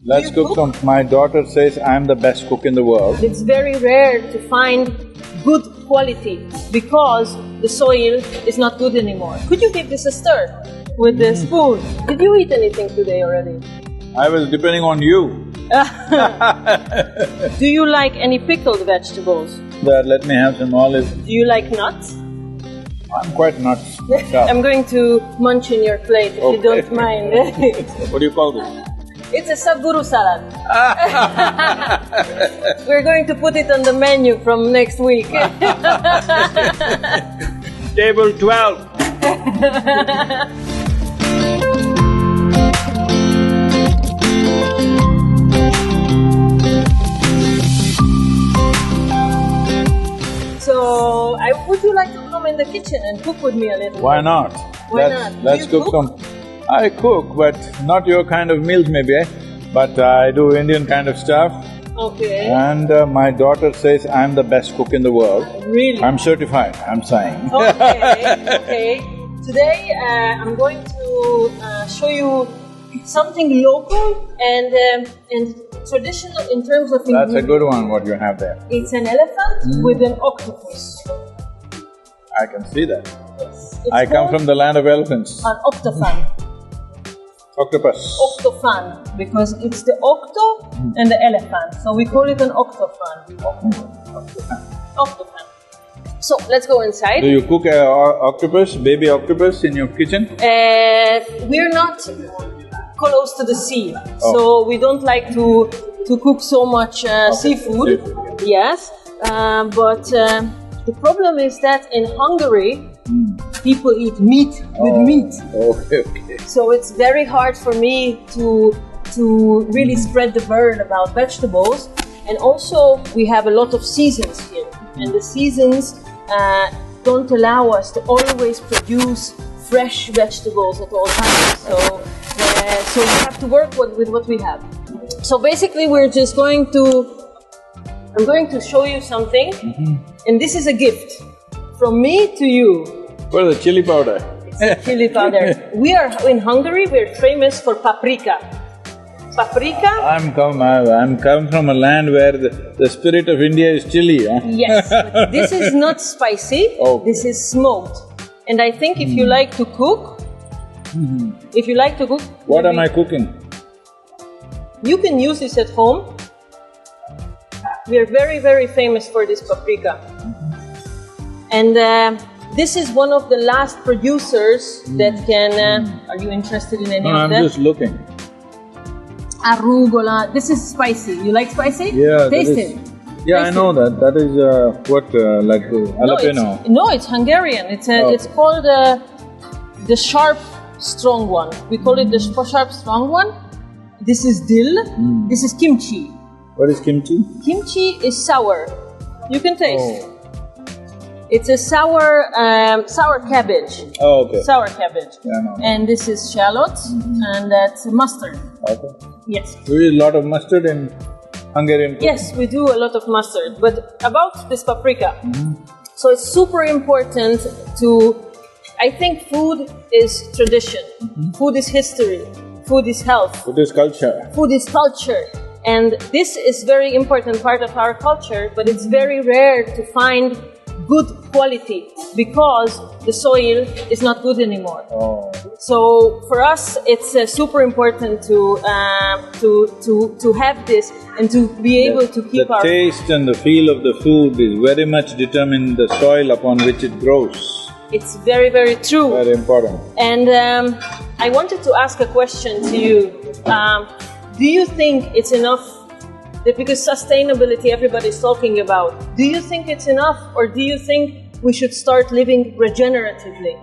Let's cook some… My daughter says I'm the best cook in the world. It's very rare to find good quality because the soil is not good anymore. Could you give this a stir with the spoon? Did you eat anything today already? I was depending on you. Do you like any pickled vegetables? There, let me have some olives. Do you like nuts? I'm quite nuts. I'm going to munch in your plate if you don't mind. What do you call this? It's a Sadhguru salad. We're going to put it on the menu from next week. Table 12. So, would you like to come in the kitchen and cook with me a little? Why not? Why not? Let's cook some… I cook, but not your kind of meals maybe, eh? But I do Indian kind of stuff. Okay. And my daughter says I'm the best cook in the world. Really? I'm certified, I'm saying. Okay, okay. Today I'm going to show you something local and traditional in terms of ingredients. That's a good one, what you have there. It's an elephant with an octopus. I can see that. Yes. I come from the land of elephants. An octophan. Octopus. Octophan, because it's the octo and the elephant, so we call it an octophan. Octophan. So, let's go inside. Do you cook a octopus, baby octopus in your kitchen? We're not close to the sea, so we don't like to cook so much seafood. Yes, but the problem is that in Hungary, people eat meat with meat. Okay. So it's very hard for me to really spread the word about vegetables. And also, we have a lot of seasons here. And the seasons don't allow us to always produce fresh vegetables at all times. So we have to work with what we have. So basically, we're just going to… I'm going to show you something. And this is a gift from me to you. What is the chili powder? It's chili powder. We are in Hungary. We're famous for paprika. Paprika. I'm come from a land where the spirit of India is chili. Huh? Yes, but this is not spicy. Okay. This is smoked. And I think if you like to cook, What am I cooking? You can use this at home. We are very, very famous for this paprika. And this is one of the last producers that can… are you interested in any of them? I'm just looking. Arugula. This is spicy. You like spicy? Yeah. Taste it. Yeah, Taste I know that. That is like jalapeno. No, it's Hungarian. It's called the sharp, strong one. We call it the sharp, strong one. This is dill. This is kimchi. What is kimchi? Kimchi is sour. You can taste. It's a sour cabbage. Oh, okay. Sour cabbage. Yeah, I know. And this is shallots, and that's mustard. Okay. Yes. Do you eat a lot of mustard in Hungarian cooking? Yes, we do a lot of mustard. But about this paprika, so it's super important to… I think food is tradition. Food is history. Food is health. Food is culture. Food is culture. And this is very important part of our culture, but it's very rare to find good quality because the soil is not good anymore. So for us, it's super important to have this and to be able to keep the taste and the feel of the food is very much determined the soil upon which it grows. It's very, very true. Very important. And I wanted to ask a question to you. Do you think it's enough that because sustainability everybody's talking about, do you think it's enough or do you think we should start living regeneratively?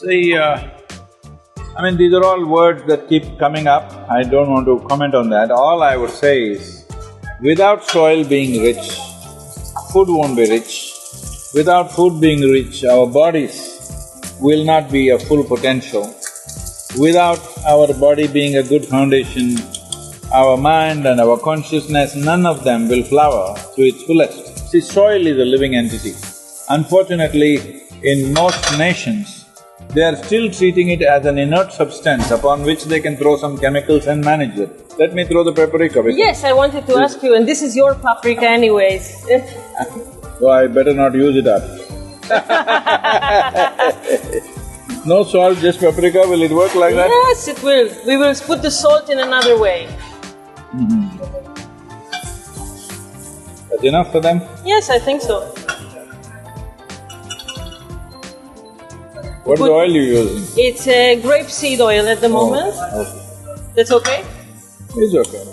See, these are all words that keep coming up. I don't want to comment on that. All I would say is, without soil being rich, food won't be rich. Without food being rich, our bodies will not be a full potential. Without our body being a good foundation, our mind and our consciousness, none of them will flower to its fullest. See, soil is a living entity. Unfortunately, in most nations, they are still treating it as an inert substance upon which they can throw some chemicals and manage it. Let me throw the paprika. Yes, I wanted to ask you, and this is your paprika anyways. So I better not use it up. No salt, just paprika, will it work like that? Yes, it will. We will put the salt in another way. That's enough for them? Yes, I think so. What oil you using? It's grapeseed oil at the moment. Okay. That's okay? It's okay.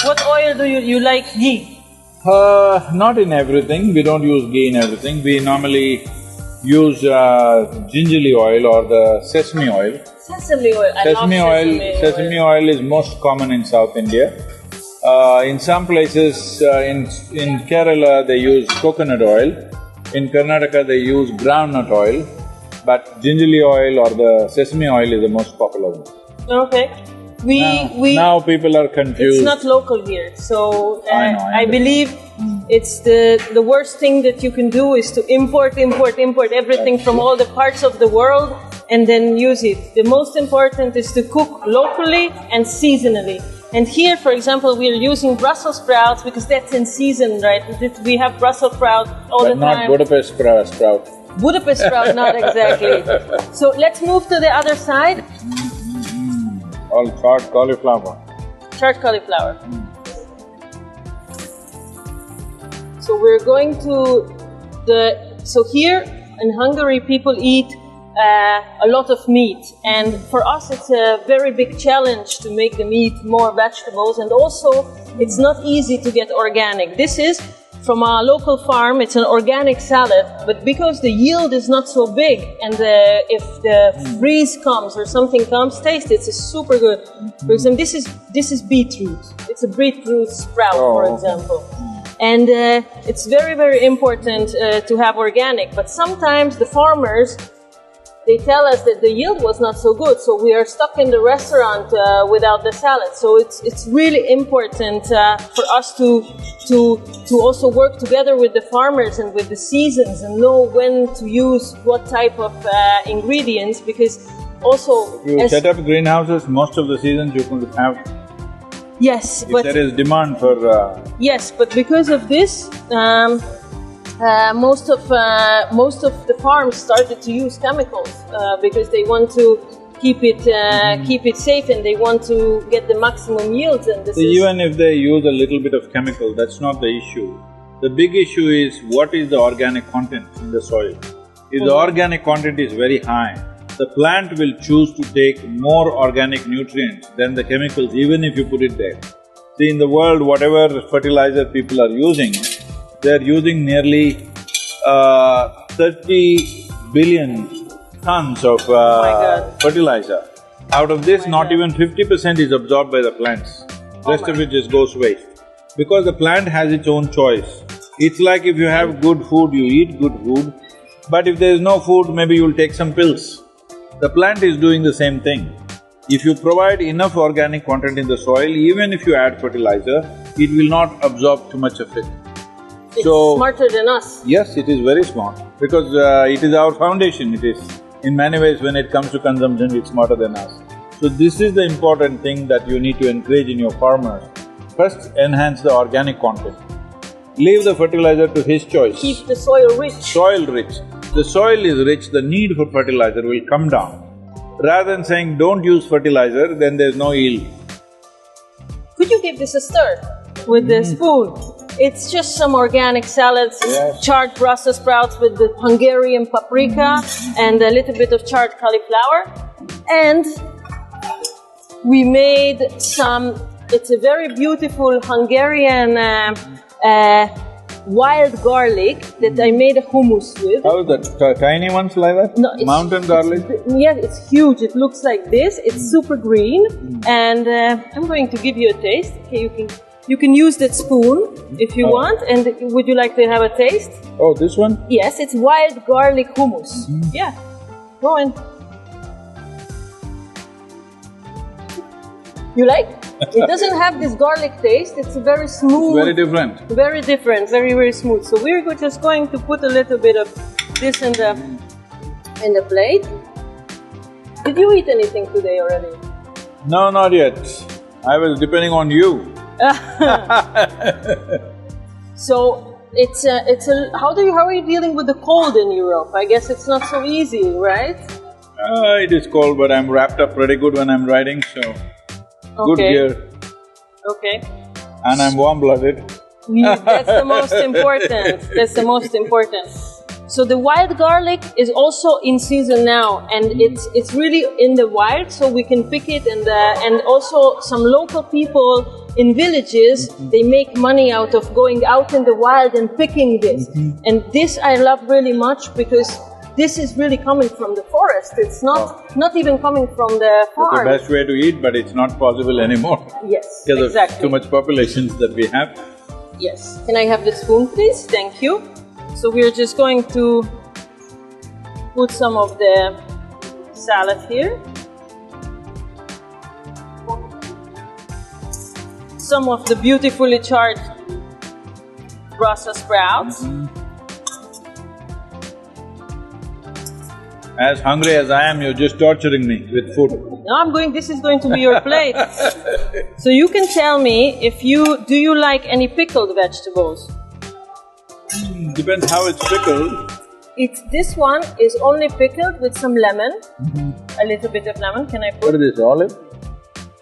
What oil do you like? Ghee? Not in everything, we don't use ghee in everything. We normally use gingerly oil or the sesame oil. Sesame oil. I love Sesame oil is most common in South India. In some places, in Kerala they use coconut oil. In Karnataka they use groundnut oil. But gingerly oil or the sesame oil is the most popular one. Okay. Now people are confused. It's not local here, so I believe it's the worst thing that you can do is to import everything from all the parts of the world and then use it. The most important is to cook locally and seasonally. And here, for example, we are using Brussels sprouts because that's in season, right? We have Brussels sprouts all the time. But not Budapest sprout. Budapest sprout, not exactly. So let's move to the other side. All charred cauliflower. Charred cauliflower. So we're going to so here in Hungary people eat a lot of meat, and for us it's a very big challenge to make the meat more vegetables, and also it's not easy to get organic. This is from a local farm, it's an organic salad, but because the yield is not so big, and if the breeze comes or something comes, taste it, it's super good. For example, this is beetroot. It's a beetroot sprout, for example. And it's very, very important to have organic, but sometimes the farmers, they tell us that the yield was not so good, so we are stuck in the restaurant without the salad. So it's really important for us to also work together with the farmers and with the seasons and know when to use what type of ingredients, because also… You set up greenhouses, most of the seasons you could have… Yes, if there is demand for… Yes, but because of this, most of the farms started to use chemicals because they want to keep it safe and they want to get the maximum yields. And even if they use a little bit of chemical, that's not the issue. The big issue is what is the organic content in the soil. If the organic content is very high, the plant will choose to take more organic nutrients than the chemicals, even if you put it there. See, in the world, whatever fertilizer people are using, they're using nearly 30 billion tons of fertilizer. Out of this, not even 50% is absorbed by the plants. Rest of it just goes waste. Because the plant has its own choice. It's like if you have good food, you eat good food, but if there is no food, maybe you'll take some pills. The plant is doing the same thing. If you provide enough organic content in the soil, even if you add fertilizer, it will not absorb too much of it. It's smarter than us. Yes, it is very smart, because it is our foundation, it is. In many ways, when it comes to consumption, it's smarter than us. So this is the important thing that you need to encourage in your farmers. First, enhance the organic content. Leave the fertilizer to his choice. Keep the soil rich. Soil rich. The soil is rich, the need for fertilizer will come down. Rather than saying, don't use fertilizer, then there's no yield. Could you give this a stir with the spoon? It's just some organic salads, charred Brussels sprouts with the Hungarian paprika and a little bit of charred cauliflower. And we made some… It's a very beautiful Hungarian wild garlic that I made a hummus with. How is that? Tiny ones like that? No, it's… Mountain garlic? Yes, it's huge. It looks like this. It's super green. And I'm going to give you a taste. Okay, you can use that spoon if you want. And would you like to have a taste? Oh, this one? Yes, it's wild garlic hummus. Yeah, go on. You like? It doesn't have this garlic taste. It's a very smooth… Very different. Very different, very, very smooth. So we're just going to put a little bit of this in the plate. Did you eat anything today already? No, not yet. I was depending on you. So how are you dealing with the cold in Europe? I guess it's not so easy, right? It is cold, but I'm wrapped up pretty good when I'm riding, so… Good gear. Okay. And I'm warm-blooded. That's the most important. That's the most important. So the wild garlic is also in season now, and it's really in the wild, so we can pick it. And also some local people in villages, they make money out of going out in the wild and picking this. And this I love really much because this is really coming from the forest. It's not even coming from the farm. It's the best way to eat, but it's not possible anymore. Yes, because exactly. of too much populations that we have. Yes. Can I have the spoon, please? Thank you. So we're just going to put some of the salad here. Some of the beautifully charred Brussels sprouts. As hungry as I am, you're just torturing me with food. Now this is going to be your plate. So you can tell me do you like any pickled vegetables? Depends how it's pickled. This one is only pickled with some lemon, a little bit of lemon. Can I put? What is this, olive?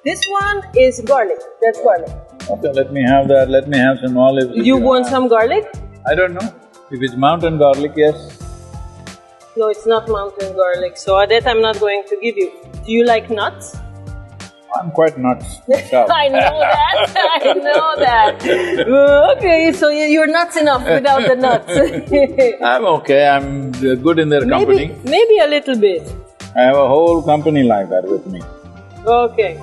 This one is garlic. That's garlic. Okay, let me have that. Let me have some olives. You want some garlic? I don't know. If it's mountain garlic, yes. No, it's not mountain garlic, so that I'm not going to give you. Do you like nuts? I'm quite nuts. I know that, I know that. Okay, so you're nuts enough without the nuts. I'm okay, I'm good in their company. Maybe a little bit. I have a whole company like that with me. Okay.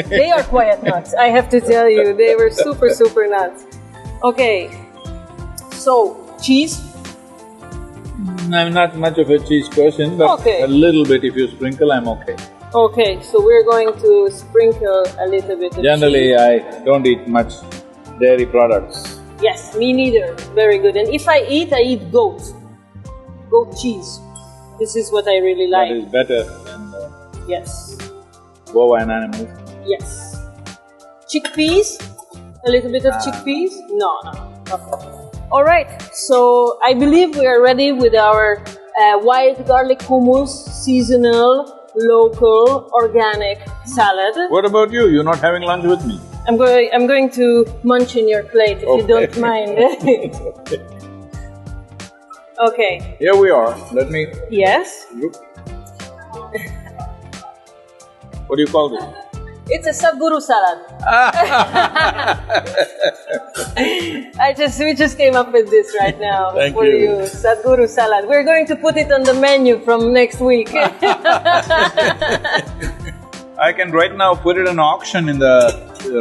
They are quiet nuts, I have to tell you. They were super nuts. Okay. So, cheese? I'm not much of a cheese person, but a little bit if you sprinkle, I'm okay. Okay, so we're going to sprinkle a little bit of Generally, cheese. I don't eat much dairy products. Yes, me neither. Very good. And if I eat goat. Goat cheese. This is what I really like. That is better than yes. bovine animals. Yes. Chickpeas? A little bit of chickpeas? No. Okay. Alright, so I believe we are ready with our wild garlic hummus, seasonal, local, organic salad. What about you? You're not having lunch with me? I'm going to munch in your plate if you don't mind. Okay. Here we are. Let me… Yes? What do you call this? It's a Sadhguru salad. We just came up with this right now for you. Sadhguru salad. We're going to put it on the menu from next week. I can right now put it on auction in the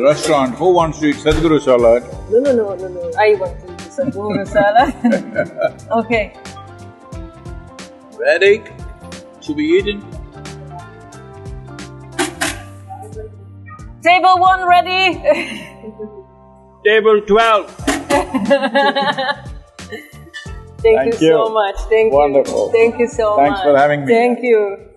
restaurant. Who wants to eat Sadhguru salad? No. I want to eat Sadhguru salad. Okay. Ready to be eaten? Table 1 ready? Table 12. Thank you so much. Thank you. Wonderful. Thank you so much. Thanks for having me. Thank you.